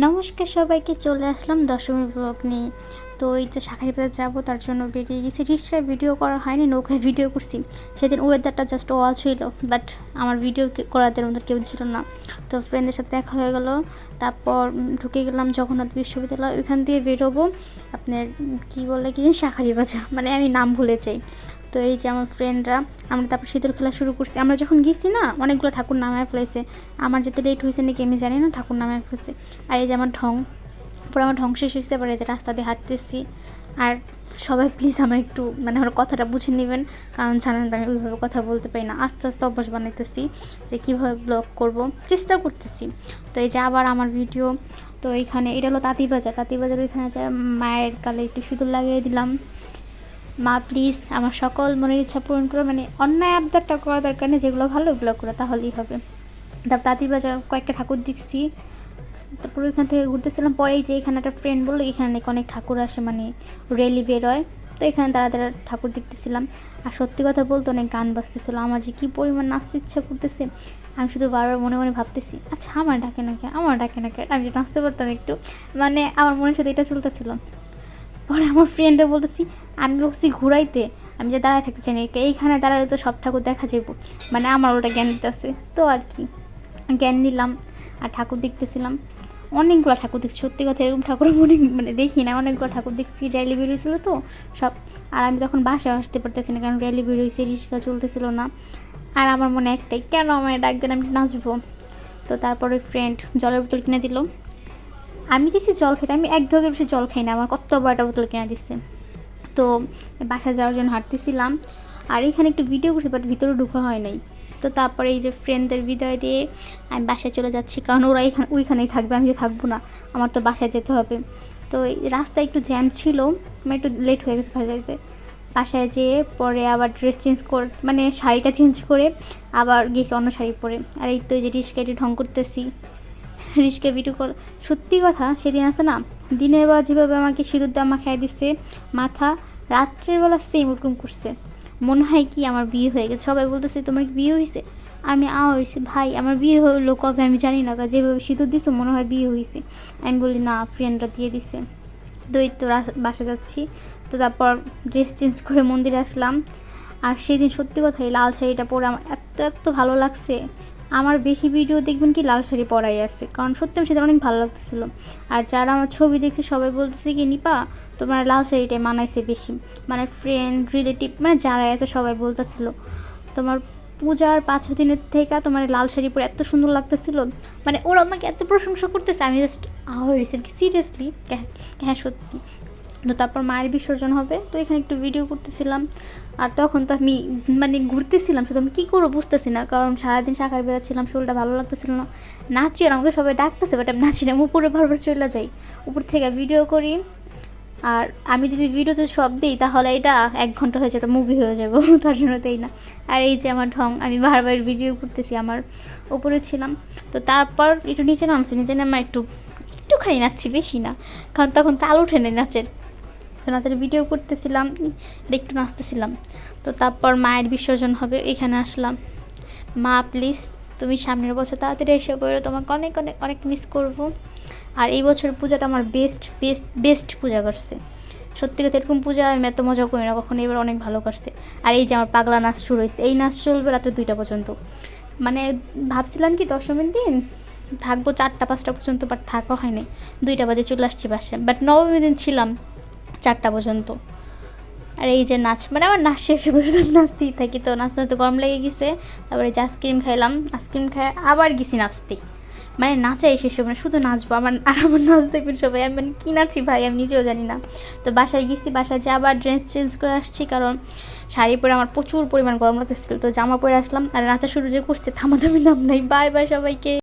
নমস্কার সবাইকে, চলে আসলাম দশমীর ব্লগ নিয়ে। তো এই যে শাঁখারীবাজার যাবো, তার জন্য বেরিয়ে গেছি। রিক্সায় ভিডিও করা হয়নি, নৌকায় ভিডিও করছি। সেদিন ওয়েদারটা জাস্ট ওয়াও ছিল, বাট আমার ভিডিও করাতে মতো কেউ ছিল না। তো ফ্রেন্ডদের সাথে দেখা হয়ে গেল। তারপর ঢুকে গেলাম জগন্নাথ বিশ্ববিদ্যালয়। ওইখান দিয়ে বেরোবো আপনার কী বলে কি শাঁখারীবাজার, মানে আমি নাম ভুলে যাই। তো এই যে আমার ফ্রেন্ডরা, আমরা তারপর সিঁদুর খেলা শুরু করছি। আমরা যখন গেছি না, অনেকগুলো ঠাকুর নামায় ফেলেছে। আমার যেতে লেট হয়েছে নাকি আমি জানি না, ঠাকুর নামায় ফেলেছে। আর এই যে আমার পুরো আমার ঢং শেষ হয়েছে। এবার এই যে রাস্তা দিয়ে হাঁটতেছি। আর সবাই প্লিজ আমার একটু আমার কথাটা বুঝে নেবেন, কারণ জানেন তো আমি ওইভাবে কথা বলতে পারি না। আস্তে আস্তে অভ্যাস বানাইতেছি যে কীভাবে ব্লগ করব, চেষ্টা করতেছি। তো এই যে আবার আমার ভিডিও। তো এইখানে এটা হলো তাঁতিবাজার। ওইখানে যে মায়ের গালে একটু সিঁদুর লাগিয়ে দিলাম। মা প্লিজ আমার সকল মনের ইচ্ছা পূরণ করো, মানে অন্যায় আবদারটা করা দরকার নেই, যেগুলো ভালো ওগুলো করো তাহলেই হবে। তারপর তাঁতিবাজার কয়েকটা ঠাকুর দেখছি। তারপর ওইখান থেকে ঘুরতেছিলাম। পরেই যে এখানে একটা ফ্রেন্ড বললো এখানে নাকি অনেক ঠাকুর আসে, মানে রেলি বেরোয়। তো এখানে তারা ঠাকুর দেখতেছিলাম। আর সত্যি কথা বলতে অনেক গান বাজতেছিলো। আমার যে কী পরিমাণ নাচতে ইচ্ছা করতেছে, আমি শুধু বারবার মনে মনে ভাবতেছি, আচ্ছা আমার ডাকে নাকি, আমি যে নাচতে পারতাম একটু, মানে আমার মনের সাথে এটা চলতেছিল। পরে আমার ফ্রেন্ডে বলতেছি, আমি বলছি ঘুরাইতে, আমি যে দাঁড়ায় থাকতে চাই না, এইখানে দাঁড়ালে তো সব ঠাকুর দেখা যাবো, মানে আমার ওটা জ্ঞান দিতেছে। তো আর কি জ্ঞান নিলাম আর ঠাকুর দেখতেছিলাম। অনেকগুলো ঠাকুর দেখছি, সত্যি কথা এরকম ঠাকুর মানে দেখি না। অনেকগুলো ঠাকুর দেখছি। র্যালি বেরোয়েছিল তো সব। আর আমি তখন বাসায় আসতে পারতেছি না, কারণ র্যালি বেরোয়েছে, রিক্সা চলতেছিল না। আর আমার মনে একটাই, কেন আমার ডাক দেন, আমি নাচবো। তো তারপরে ফ্রেন্ড জলের বোতল কিনে দিল। আমি দিছি জল খেতে, আমি এক ঢোকের বেশি জল খাই না, আমার কত বড়টা বোতল কিনে দিচ্ছে। তো বাসায় যাওয়ার জন্য হাঁটতেছিলাম। আর এখানে একটু ভিডিও করছি, বাট ভিতরে ঢোকা হয় নাই। তো তারপরে এই যে ফ্রেন্ডদের বিদায় দিয়ে আমি বাসায় চলে যাচ্ছি, কারণ ওরা ওইখানেই থাকবে, আমি তো থাকবো না, আমার তো বাসায় যেতে হবে। তো এই রাস্তায় একটু জ্যাম ছিল, আমার একটু লেট হয়ে গেছে বাসায় যেতে। বাসায় যেয়ে পরে আবার ড্রেস চেঞ্জ করে, মানে শাড়িটা চেঞ্জ করে আবার গেছি অন্য শাড়ি পরে। আর এই তো এই যে রিস্কাটি ঢং করতেছি, রিস্কে ভিডিও কল। সত্যি কথা সেদিন আছে না, দিনের বেলা যেভাবে আমাকে সিঁদুর দিয়ে মাখায় দিচ্ছে মাথা, রাত্রের বেলা সেম ওরকম করছে। মনে হয় কি আমার বিয়ে হয়ে গেছে। সবাই বলতেছে তোমার কি বিয়ে হয়েছে, আমি হয়েছে ভাই, আমার বিয়ে হলো কবে আমি জানি না, যেভাবে সিঁদুর দিছো মনে হয় বিয়ে হয়েছে। আমি বলি না, ফ্রেন্ডরা দিয়ে দিছে। তো এই তো বাসা যাচ্ছি। তো তারপর ড্রেস চেঞ্জ করে মন্দিরে আসলাম। আর সেদিন সত্যি কথা এই লাল শাড়িটা পরে আমার এত ভালো লাগছে। আমার বেশি ভিডিও দেখবেন কি লাল শাড়ি পরাই আছে, কারণ সত্যি আমার সেটা অনেক ভালো লাগতেছিলো। আর যারা আমার ছবি দেখে সবাই বলতেছে কি নিপা তোমার লাল শাড়িটাই মানাইছে বেশি, মানে ফ্রেন্ড রিলেটিভ মানে যারাই আছে সবাই বলতেছিলো তোমার পূজার 5 দিনের থেকে তোমার লাল শাড়ি পরে এত সুন্দর লাগতেছিলো। মানে ওরা আমাকে এত প্রশংসা করতেছে, আমি জাস্ট রিসেন্টলি সিরিয়াসলি হ্যাঁ সত্যি। তো তারপর মায়ের বিসর্জন হবে, তো এখানে একটু ভিডিও করতেছিলাম। আর তখন তো আমি মানে ঘুরতেছিলাম, শুধু আমি কী করবো বুঝতেছি না, কারণ সারাদিন শাঁখার বেলা ছিলাম, শরীরটা ভালো লাগতেছিল না। নাচি আর আমাকে সবাই ডাকতেছে, বাট আমি নাচি না, আমি উপরে বারবার চলে যাই, উপর থেকে ভিডিও করি। আর আমি যদি ভিডিওতে সব দিই তাহলে এটা 1 ঘন্টা হয়ে যাবে, মুভি হয়ে যাবো, তার জন্য দেই না। আর এই যে আমার ঢং, আমি বারবার ভিডিও করতেছি, আমার উপরে ছিলাম। তো তারপর একটু নিচে নামছি, নিচে নামা একটুখানি নাচছি, বেশি না, কারণ তখন তাল ওঠে না নাচের। নাচের ভিডিও করতেছিলাম, একটু নাচতেছিলাম। তো তারপর মায়ের বিসর্জন হবে, এখানে আসলাম। মা প্লিজ তুমি সামনের বছর তাড়াতাড়ি এসে পড়ো, তোমাকে অনেক অনেক অনেক মিস করবো। আর এই বছর পূজাটা আমার বেস্ট পূজা করছে। সত্যি কথা এরকম পূজা আমি এত মজা করি না কখনো, এবার অনেক ভালো করছে। আর এই যে আমার পাগলা নাচ শুরু হয়েছে, এই নাচ চলবে রাত্রে 2টা পর্যন্ত। মানে ভাবছিলাম কি দশমীর দিন থাকবো 4টা-5টা পর্যন্ত, বাট থাকা হয়নি, 2টা বাজে চলে আসছি বাসায়। বাট নবমীর দিন ছিলাম 4টা পর্যন্ত। আর এই যে নাচ, মানে আমার নাচ শেষ পর্যন্ত নাচতেই থাকি। তো নাচতে নাচতে গরম লেগে গেছে, তারপরে যে আইসক্রিম খাইলাম, আইসক্রিম খাই আবার গেছি নাচতে। মানে নাচাই শেষ হবে না, শুধু নাচবো। আমার নাচ দেখবেন সবাই, আমি মানে কী নাচি ভাই আমি নিজেও জানি না। তো বাসায় গেছি, বাসায় যে আবার ড্রেস চেঞ্জ করে আসছি, কারণ শাড়ি পরে আমার প্রচুর পরিমাণ গরম লাগতেছিল। তো জামা পরে আসলাম, আর নাচা শুরু যে করছে থামাথামি নাম নাই। বাই বাই সবাইকে।